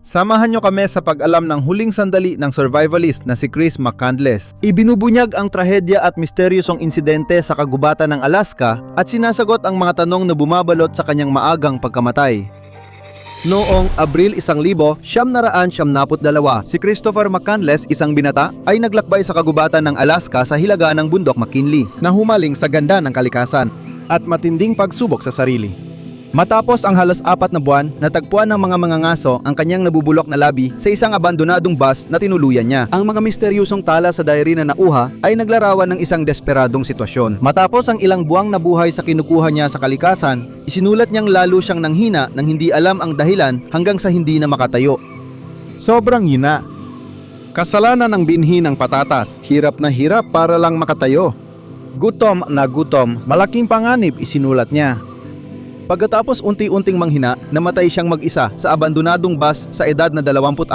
Samahan nyo kami sa pag-alam ng huling sandali ng survivalist na si Chris McCandless. Ibinubunyag ang trahedya at misteryosong insidente sa kagubatan ng Alaska at sinasagot ang mga tanong na bumabalot sa kanyang maagang pagkamatay. Noong Abril 1972, si Christopher McCandless, isang binata, ay naglakbay sa kagubatan ng Alaska sa hilaga ng bundok McKinley na humaling sa ganda ng kalikasan at matinding pagsubok sa sarili. Matapos ang halos 4 na buwan, natagpuan ng mga mangangaso ang kanyang nabubulok na labi sa isang abandonadong bus na tinuluyan niya. Ang mga misteryosong tala sa diary na nauha ay naglarawan ng isang desperadong sitwasyon. Matapos ang ilang buwang nabuhay sa kinukuha niya sa kalikasan, isinulat niyang lalo siyang nanghina nang hindi alam ang dahilan hanggang sa hindi na makatayo. Sobrang hina. Kasalanan ng binhi ng patatas, hirap na hirap para lang makatayo. Gutom na gutom, malaking panganib isinulat niya. Pagkatapos unti-unting manghina, namatay siyang mag-isa sa abandonadong bus sa edad na 24.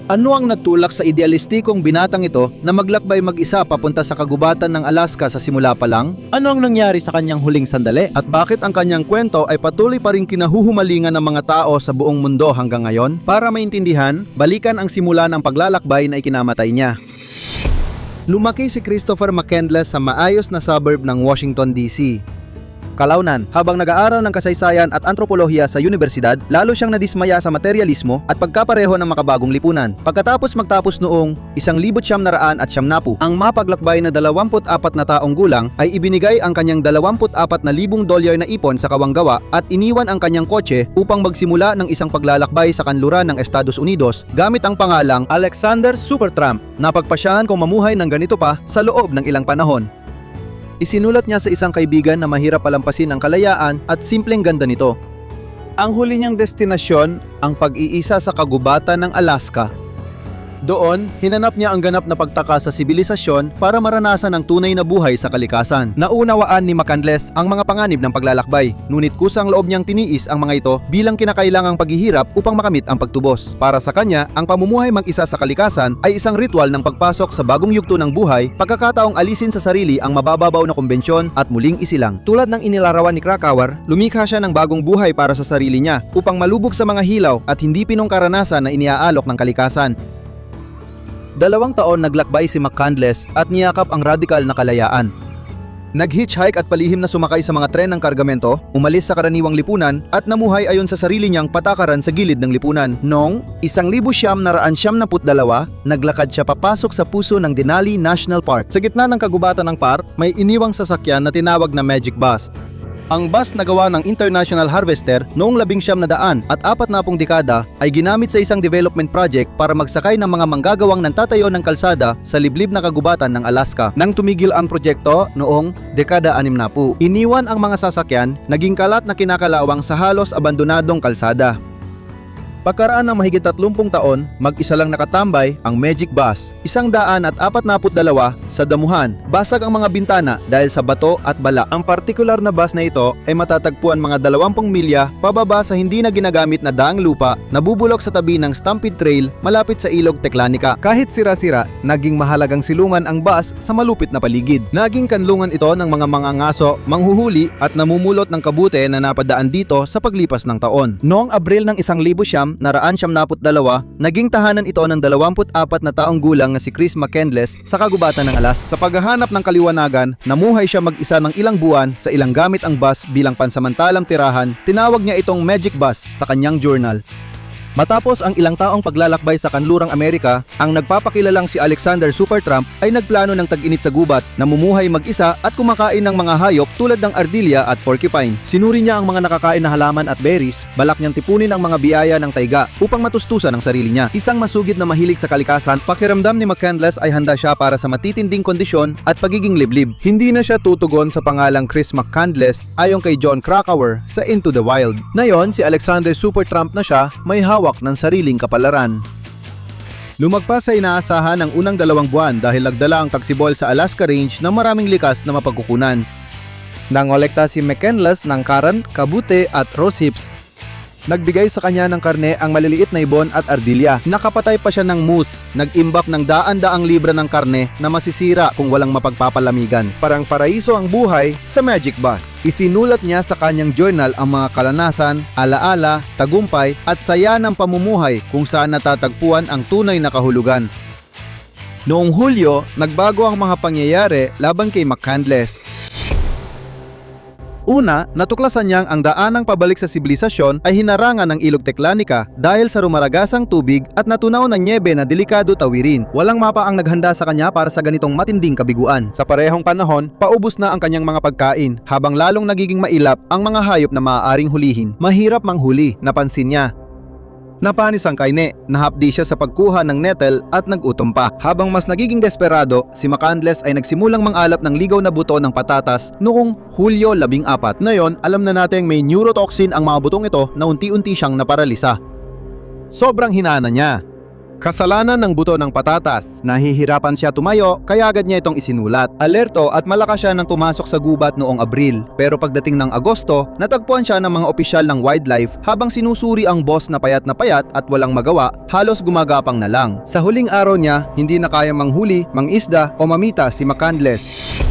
Ano ang natulak sa idealistikong binatang ito na maglakbay mag-isa papunta sa kagubatan ng Alaska sa simula pa lang? Ano ang nangyari sa kanyang huling sandali? At bakit ang kanyang kwento ay patuloy pa rin kinahuhumalingan ng mga tao sa buong mundo hanggang ngayon? Para maintindihan, balikan ang simula ng paglalakbay na ikinamatay niya. Lumaki si Christopher McCandless sa maayos na suburb ng Washington, D.C. Kalaunan, habang nag-aaral ng kasaysayan at antropolohiya sa universidad, lalo siyang nadismaya sa materialismo at pagkapareho ng makabagong lipunan. Pagkatapos magtapos noong 1970, ang mapaglakbay na 24 na taong gulang ay ibinigay ang kanyang $24,000 na ipon sa kawanggawa at iniwan ang kanyang kotse upang magsimula ng isang paglalakbay sa kanluran ng Estados Unidos gamit ang pangalang Alexander Supertramp. Napagpasyahan kung mamuhay ng ganito pa sa loob ng ilang panahon. Isinulat niya sa isang kaibigan na mahirap palampasin ang kalayaan at simpleng ganda nito. Ang huli niyang destinasyon, ang pag-iisa sa kagubatan ng Alaska. Doon, hinanap niya ang ganap na pagtaka sa sibilisasyon para maranasan ang tunay na buhay sa kalikasan. Naunawaan ni McCandless ang mga panganib ng paglalakbay, ngunit kusang loob niyang tiniis ang mga ito bilang kinakailangang paghihirap upang makamit ang pagtubos. Para sa kanya, ang pamumuhay mag-isa sa kalikasan ay isang ritual ng pagpasok sa bagong yugto ng buhay, pagkakataong alisin sa sarili ang mabababaw na kumbensyon at muling isilang. Tulad ng inilarawan ni Krakauer, lumikha siya ng bagong buhay para sa sarili niya upang malubog sa mga hilaw at hindi pinong karanasan na iniaalok ng kalikasan. 2 taon naglakbay si McCandless at niyakap ang radikal na kalayaan. Nag-hitchhike at palihim na sumakay sa mga tren ng kargamento, umalis sa karaniwang lipunan at namuhay ayon sa sarili niyang patakaran sa gilid ng lipunan. Noong 1972, naglakad siya papasok sa puso ng Denali National Park. Sa gitna ng kagubatan ng park, may iniwang sasakyan na tinawag na Magic Bus. Ang bus na gawa ng International Harvester noong 1940 at 40 dekada ay ginamit sa isang development project para magsakay ng mga manggagawang nagtatayo ng kalsada sa liblib na kagubatan ng Alaska. Nang tumigil ang proyekto noong dekada 60, iniwan ang mga sasakyan, naging kalat na kinakalawang sa halos abandonadong kalsada. Pagkaraan ng mahigit 30 taon, mag-isa lang nakatambay ang Magic Bus. 142 sa damuhan. Basag ang mga bintana dahil sa bato at bala. Ang partikular na bus na ito ay matatagpuan mga 20 milya pababa sa hindi na ginagamit na daang lupa na bubulok sa tabi ng Stampede Trail malapit sa Ilog Teclanica. Kahit sira-sira, naging mahalagang silungan ang bus sa malupit na paligid. Naging kanlungan ito ng mga mangangaso, manghuhuli at namumulot ng kabute na napadaan dito sa paglipas ng taon. Noong Abril ng 1972, naging tahanan ito ng 24 na taong gulang na si Chris McCandless sa kagubatan ng Alaska. Sa paghahanap ng kaliwanagan, namuhay siya mag-isa ng ilang buwan sa ilang gamit ang bus bilang pansamantalang tirahan. Tinawag niya itong Magic Bus sa kanyang journal. Matapos ang ilang taong paglalakbay sa kanlurang Amerika, ang nagpapakilalang si Alexander Supertramp ay nagplano ng tag-init sa gubat, namumuhay mag-isa at kumakain ng mga hayop tulad ng ardilya at porcupine. Sinuri niya ang mga nakakain na halaman at berries, balak niyang tipunin ang mga biyaya ng taiga upang matustusan ang sarili niya. Isang masugid na mahilig sa kalikasan, pakiramdam ni McCandless ay handa siya para sa matitinding kondisyon at pagiging liblib. Hindi na siya tutugon sa pangalang Chris McCandless ayon kay Jon Krakauer sa Into the Wild. Ngayon, si Alexander Supertramp na siya, may hawak ng sariling kapalaran. Lumagpas sa inaasahan ang unang 2 buwan dahil nagdala ang tagsibol sa Alaska Range ng maraming likas na mapagkukunan. Nangolekta si McCandless ng karan, kabute at rose hips. Nagbigay sa kanya ng karne ang maliliit na ibon at ardilya. Nakapatay pa siya ng moose. Nag-imbak ng daan-daang libra ng karne na masisira kung walang mapagpapalamigan. Parang paraiso ang buhay sa Magic Bus. Isinulat niya sa kanyang journal ang mga kalanasan, alaala, tagumpay at saya ng pamumuhay kung saan natatagpuan ang tunay na kahulugan. Noong Hulyo, nagbago ang mga pangyayari laban kay McCandless. Una, natuklasan niyang ang daanang pabalik sa sibilisasyon ay hinarangan ng Ilog Teclanica dahil sa rumaragasang tubig at natunaw na nyebe na delikado tawirin. Walang mapa ang naghanda sa kanya para sa ganitong matinding kabiguan. Sa parehong panahon, paubos na ang kanyang mga pagkain habang lalong nagiging mailap ang mga hayop na maaaring hulihin. Mahirap manghuli, napansin niya. Napanis ang Kaine, nahapdi siya sa pagkuha ng nettle at nagutom pa. Habang mas nagiging desperado, si McCandless ay nagsimulang mangalap ng ligaw na buto ng patatas noong Hulyo 14. Ngayon, alam na nating may neurotoxin ang mga butong ito na unti-unti siyang naparalisa. Sobrang hinana niya. Kasalanan ng buto ng patatas. Nahihirapan siya tumayo kaya agad niya itong isinulat. Alerto at malakas siya nang pumasok sa gubat noong Abril. Pero pagdating ng Agosto, natagpuan siya ng mga opisyal ng wildlife habang sinusuri ang boss na payat at walang magawa, halos gumagapang na lang. Sa huling araw niya, hindi na kaya manghuli, mangisda o mamita si McCandless.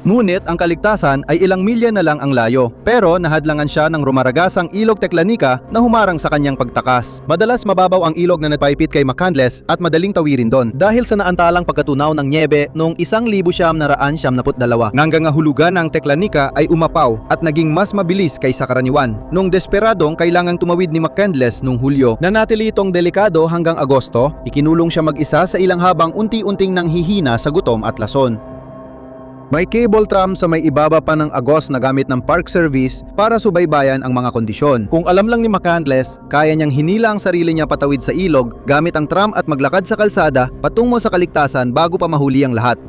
Ngunit ang kaligtasan ay ilang milya na lang ang layo, pero nahadlangan siya ng rumaragasang Ilog Teclanica na humarang sa kanyang pagtakas. Madalas mababaw ang ilog na nagpaipit kay McCandless at madaling tawirin doon dahil sa naantalang pagkatunaw ng nyebe noong 1972. Nanggang hulugan ng Teclanica ay umapaw at naging mas mabilis kaysa karaniwan. Nung desperadong kailangang tumawid ni McCandless noong Hulyo. Nanatili itong delikado hanggang Agosto, ikinulong siya mag-isa sa ilang habang unti-unting nanghihina sa gutom at lason. May cable tram sa may ibaba pa ng Agos na gamit ng Park Service para subaybayan ang mga kondisyon. Kung alam lang ni McCandless, kaya niyang hinila ang sarili niya patawid sa ilog gamit ang tram at maglakad sa kalsada patungo sa kaligtasan bago pa mahuli ang lahat.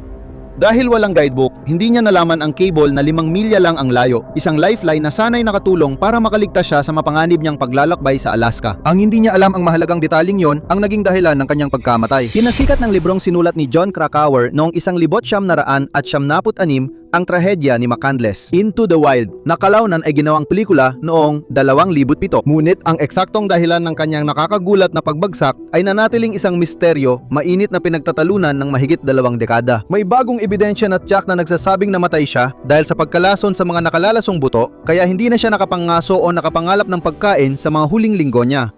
Dahil walang guidebook, hindi niya nalaman ang cable na 5 milya lang ang layo, isang lifeline na sanay nakatulong para makaligtas siya sa mapanganib niyang paglalakbay sa Alaska. Ang hindi niya alam ang mahalagang detaling yon ang naging dahilan ng kanyang pagkamatay. Pinasikat ng librong sinulat ni John Krakauer noong 1976 ang trahedya ni McCandless. Into the Wild. Nakalaunan ay ginawang pelikula noong 2007. Ngunit ang eksaktong dahilan ng kanyang nakakagulat na pagbagsak ay nanatiling isang misteryo, mainit na pinagtatalunan ng mahigit 2 dekada. May bagong ebidensya na tiyak na nagsasabing namatay siya dahil sa pagkalason sa mga nakalalasong buto, kaya hindi na siya nakapangaso o nakapangalap ng pagkain sa mga huling linggo niya.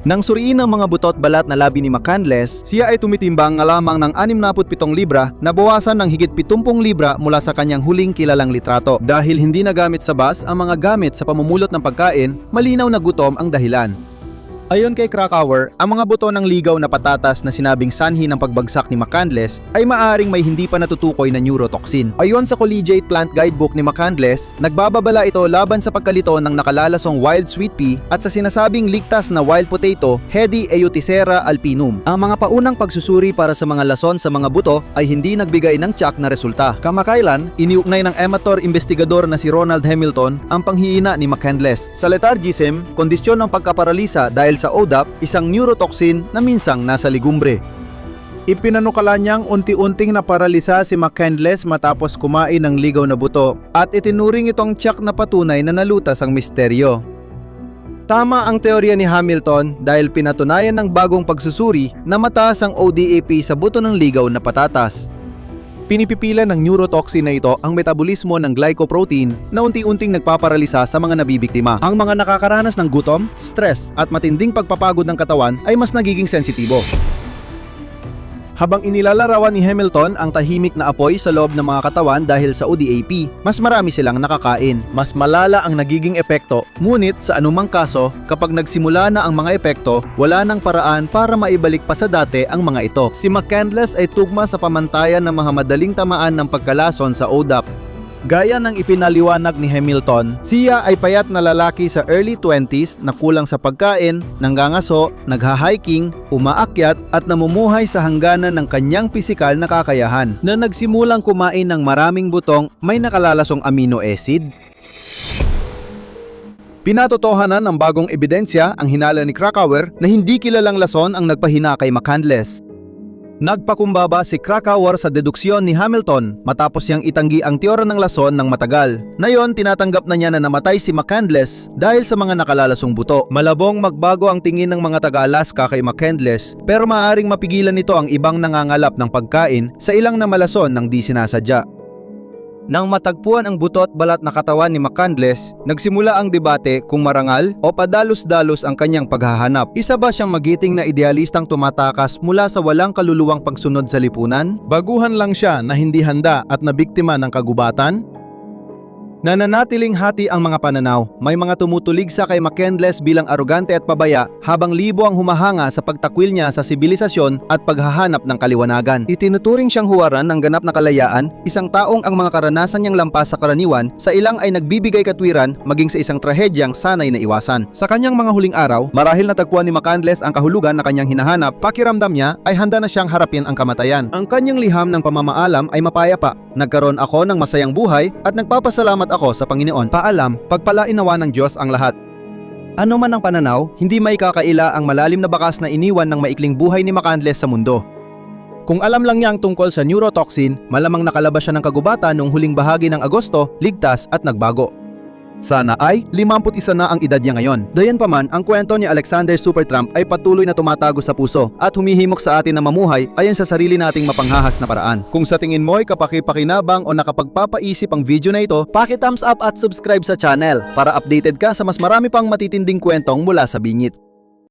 Nang suriin ang mga butot balat na labi ni McCandless, siya ay tumitimbang nga lamang ng 67 libra na bawasan ng higit 70 libra mula sa kanyang huling kilalang litrato. Dahil hindi nagamit sa bus ang mga gamit sa pamumulot ng pagkain, malinaw na gutom ang dahilan. Ayon kay Krakauer, ang mga buto ng ligaw na patatas na sinabing sanhi ng pagbagsak ni McCandless ay maaaring may hindi pa natutukoy na neurotoxin. Ayon sa Collegiate Plant Guidebook ni McCandless, nagbababala ito laban sa pagkalito ng nakalalasong wild sweet pea at sa sinasabing ligtas na wild potato, Hedi Euthycera alpinum. Ang mga paunang pagsusuri para sa mga lason sa mga buto ay hindi nagbigay ng tiyak na resulta. Kamakailan, iniugnay ng amateur investigador na si Ronald Hamilton ang panghihina ni McCandless. Sa lethargism, kondisyon ng pagkaparalisa dahil sa ODAP, isang neurotoxin na minsang nasa ligumbre. Ipinanukala niyang unti-unting naparalisa si McCandless matapos kumain ng ligaw na buto at itinuring itong tiyak na patunay na nalutas ang misteryo. Tama ang teorya ni Hamilton dahil pinatunayan ng bagong pagsusuri na mataas ang ODAP sa buto ng ligaw na patatas. Pinipipila ng neurotoxin na ito ang metabolismo ng glycoprotein na unti-unting nagpaparalisa sa mga nabibiktima. Ang mga nakakaranas ng gutom, stress at matinding pagpapagod ng katawan ay mas nagiging sensitibo. Habang inilalarawan ni Hamilton ang tahimik na apoy sa loob ng mga katawan dahil sa ODAP, mas marami silang nakakain. Mas malala ang nagiging epekto, ngunit sa anumang kaso, kapag nagsimula na ang mga epekto, wala nang paraan para maibalik pa sa dati ang mga ito. Si McCandless ay tugma sa pamantayan ng mga madaling tamaan ng pagkalason sa ODAP. Gaya ng ipinaliwanag ni Hamilton, siya ay payat na lalaki sa early 20s na kulang sa pagkain, nanggangaso, nagha-hiking, umaakyat at namumuhay sa hangganan ng kanyang pisikal na kakayahan na nagsimulang kumain ng maraming butong may nakalalasong amino acid. Pinatotohanan ng bagong ebidensya ang hinala ni Krakauer na hindi kilalang lason ang nagpahina kay McCandless. Nagpakumbaba si Krakauer sa deduksyon ni Hamilton matapos niyang itanggi ang teorya ng lason ng matagal. Ngayon, tinatanggap na niya na namatay si McCandless dahil sa mga nakalalasong buto. Malabong magbago ang tingin ng mga taga-Alaska kay McCandless, pero maaaring mapigilan nito ang ibang nangangalap ng pagkain sa ilang na malason ng di sinasadya. Nang matagpuan ang buto at balat na katawan ni McCandless, nagsimula ang debate kung marangal o padalos-dalos ang kanyang paghahanap. Isa ba siyang magiting na idealistang tumatakas mula sa walang kaluluwang pagsunod sa lipunan? Baguhan lang siya na hindi handa at nabiktima ng kagubatan? Nananatiling hati ang mga pananaw. May mga tumutulig sa kay McCandless bilang arogante at pabaya habang libo ang humahanga sa pagtakwil niya sa sibilisasyon at paghahanap ng kaliwanagan. Itinuturing siyang huwaran ng ganap na kalayaan, isang taong ang mga karanasan niyang lampas sa karaniwan, sa ilang ay nagbibigay katwiran maging sa isang trahedyang sanay na iwasan. Sa kanyang mga huling araw, marahil natagpuan ni McCandless ang kahulugan na kanyang hinahanap, pakiramdam niya ay handa na siyang harapin ang kamatayan. Ang kanyang liham ng pamamaalam ay mapayapa. Nagkaroon ako ng masayang buhay at nagpapasalamat ako sa Panginoon. Paalam, pagpalainawa ng Diyos ang lahat. Ano man ang pananaw, hindi may kakaila ang malalim na bakas na iniwan ng maikling buhay ni McCandless sa mundo. Kung alam lang niya ang tungkol sa neurotoxin, malamang nakalabas siya ng kagubatan noong huling bahagi ng Agosto, ligtas at nagbago. Sana ay 51 na ang edad niya ngayon. Dayanpaman, ang kwento ni Alexander Supertramp ay patuloy na tumatago sa puso at humihimok sa atin na mamuhay ayon sa sarili nating mapanghahas na paraan. Kung sa tingin mo ay kapaki-pakinabang o nakapagpapaisip ang video na ito, paki-thumbs up at subscribe sa channel para updated ka sa mas marami pang matitinding kwentong mula sa bingit.